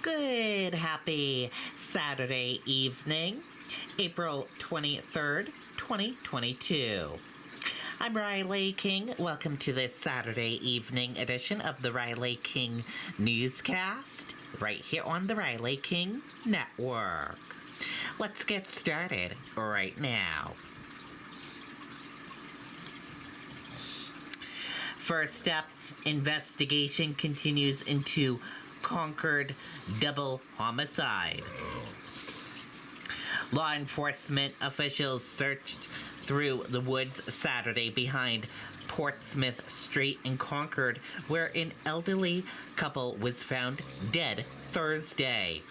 Good, happy Saturday evening, April 23rd, 2022. I'm Riley King. Welcome to this Saturday evening edition of the Riley King Newscast, right here on the Riley King Network. Let's get started right now. First up, investigation continues into Concord double homicide. Law enforcement officials searched through the woods Saturday behind Portsmouth Street in Concord, where an elderly couple was found dead Thursday.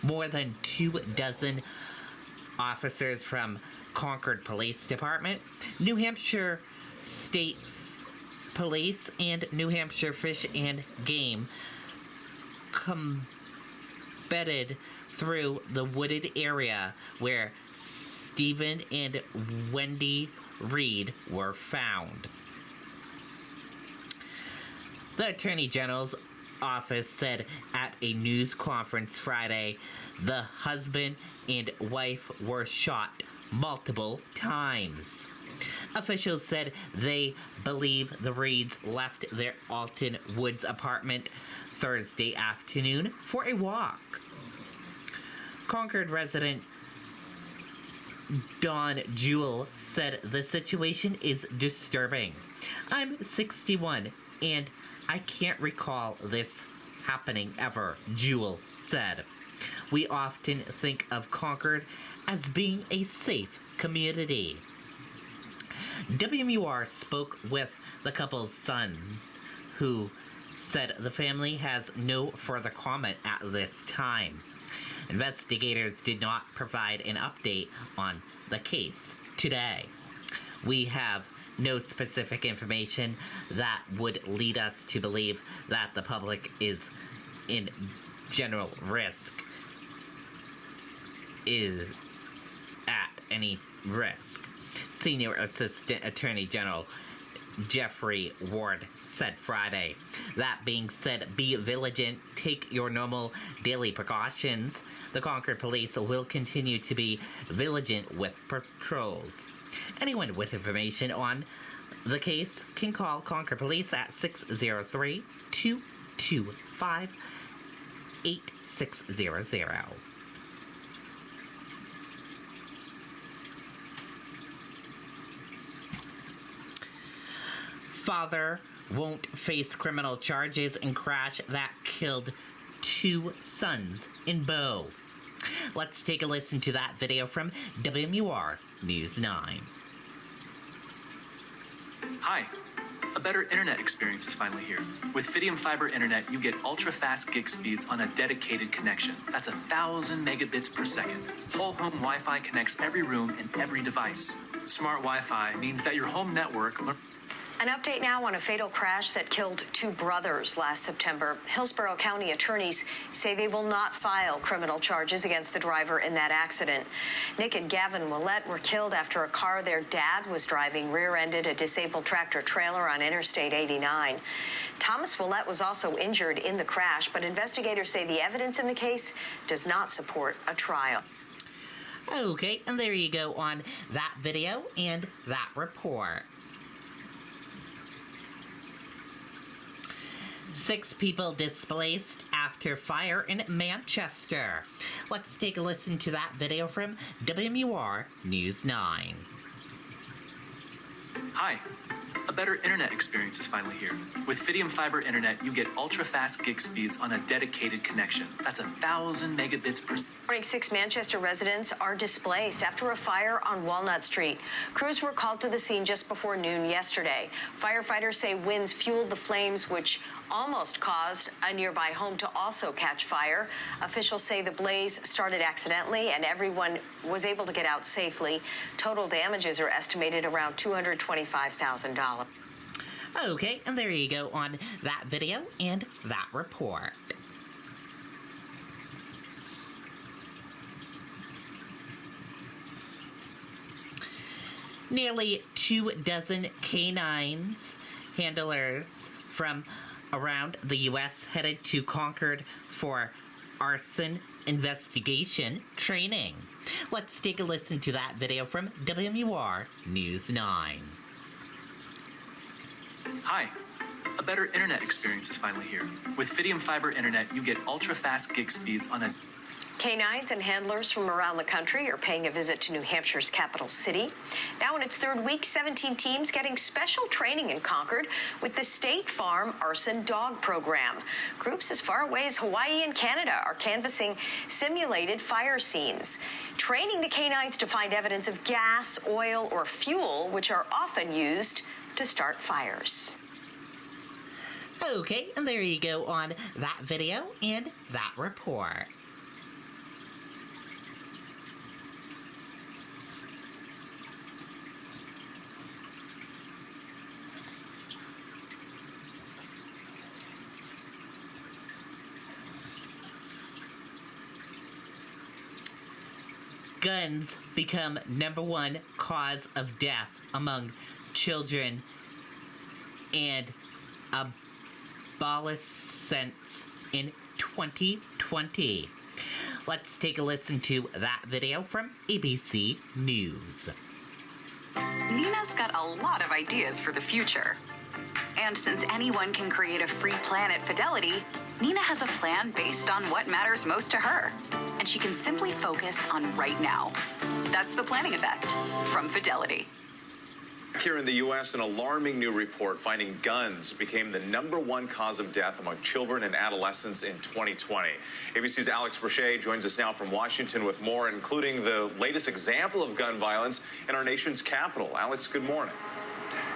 More than 24 officers from Concord Police Department, New Hampshire State Police, and New Hampshire Fish and Game combated through the wooded area where Stephen and Wendy Reed were found. The Attorney General's office said at a news conference Friday the husband and wife were shot multiple times. Officials said they believe the Reeds left their Alton Woods apartment Thursday afternoon for a walk. Concord resident Don Jewell said the situation is disturbing. I'm 61 and I can't recall this happening ever, Jewell said. We often think of Concord as being a safe community. WMUR spoke with the couple's son, who said the family has no further comment at this time. Investigators did not provide an update on the case today. We have no specific information that would lead us to believe that the public is in general risk, is at any risk. Senior Assistant Attorney General Jeffrey Ward said Friday. That being said, be vigilant, take your normal daily precautions. The Concord Police will continue to be vigilant with patrols. Anyone with information on the case can call Concord Police at 603-225-8600. Father won't face criminal charges in crash that killed 2 sons in Bow. Let's take a listen to that video from WMUR News 9. Hi. A better internet experience is finally here. With Fidium Fiber Internet, you get ultra-fast gig speeds on a dedicated connection. That's 1,000 megabits per second. Whole home Wi-Fi connects every room and every device. Smart Wi-Fi means that your home network... An update now on a fatal crash that killed 2 brothers last September. Hillsborough County attorneys say they will not file criminal charges against the driver in that accident. Nick and Gavin Willett were killed after a car their dad was driving rear-ended a disabled tractor-trailer on Interstate 89. Thomas Willett was also injured in the crash, but investigators say the evidence in the case does not support a trial. Okay, and there you go on that video and that report. 6 people displaced after fire in Manchester. Let's take a listen to that video from WMUR News 9. Hi. A better internet experience is finally here. With Fidium Fiber Internet, you get ultra-fast gig speeds on a dedicated connection. That's 1,000 megabits per second. 6 Manchester residents are displaced after a fire on Walnut Street. Crews were called to the scene just before noon yesterday. Firefighters say winds fueled the flames, which almost caused a nearby home to also catch fire. Officials say the blaze started accidentally and everyone was able to get out safely. Total damages are estimated around $225,000. Okay, and there you go on that video and that report. Nearly 24 canines handlers from around the U.S. headed to Concord for arson investigation training. Let's take a listen to that video from WMUR News 9. Hi. A better internet experience is finally here. With Fidium Fiber Internet, you get ultra-fast gig speeds on a... Canines and handlers from around the country are paying a visit to New Hampshire's capital city. Now in its third week, 17 teams getting special training in Concord with the State Farm Arson Dog Program. Groups as far away as Hawaii and Canada are canvassing simulated fire scenes, training the canines to find evidence of gas, oil, or fuel, which are often used to start fires. Okay, and there you go on that video and that report. Guns become #1 cause of death among children and adolescents in 2020. Let's take a listen to that video from ABC News. Nina's got a lot of ideas for the future. And since anyone can create a free plan at Fidelity, Nina has a plan based on what matters most to her. And she can simply focus on right now. That's the planning effect from Fidelity. Here in the U.S., an alarming new report finding guns became the #1 cause of death among children and adolescents in 2020. ABC's Alex Brochet joins us now from Washington with more, including the latest example of gun violence in our nation's capital. Alex, good morning.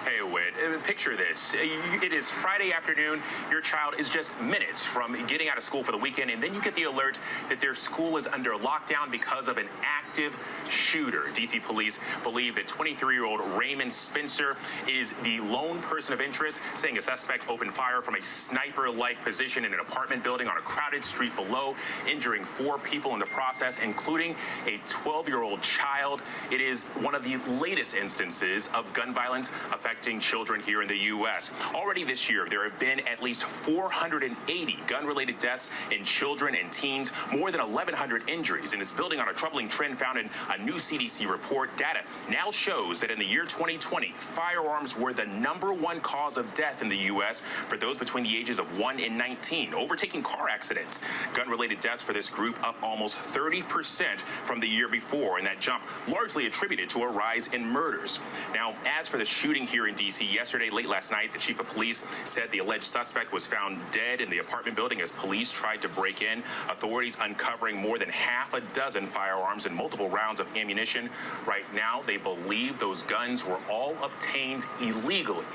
Hey, Whit, picture this. It is Friday afternoon. Your child is just minutes from getting out of school for the weekend, and then you get the alert that their school is under lockdown because of an active shooter. D.C. police believe that 23-year-old Raymond Spencer is the lone person of interest, saying a suspect opened fire from a sniper-like position in an apartment building on a crowded street below, injuring 4 people in the process, including a 12-year-old child. It is one of the latest instances of gun violence affecting children here in the U.S. Already this year, there have been at least 480 gun-related deaths in children and teens, more than 1,100 injuries, and it's building on a troubling trend found in a new CDC report. Data now shows that in the year 2020, firearms were the #1 cause of death in the U.S. for those between the ages of 1 and 19, overtaking car accidents. Gun-related deaths for this group up almost 30% from the year before, and that jump largely attributed to a rise in murders. Now, as for the shooting here in D.C. yesterday, late last night, the chief of police said the alleged suspect was found dead in the apartment building as police tried to break in. Authorities uncovering more than half a dozen firearms and multiple rounds of ammunition. Right now, they believe those guns were all obtained illegally.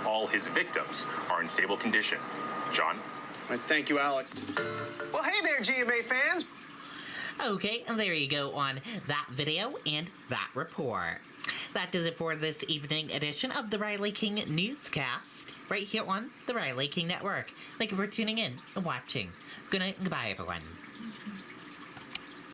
All his victims are in stable condition. John? All right, thank you, Alex. Well, hey there, GMA fans. Okay, and there you go on that video and that report. That does it for this evening edition of the Riley King Newscast, right here on the Riley King Network. Thank you for tuning in and watching. Good night and goodbye, everyone.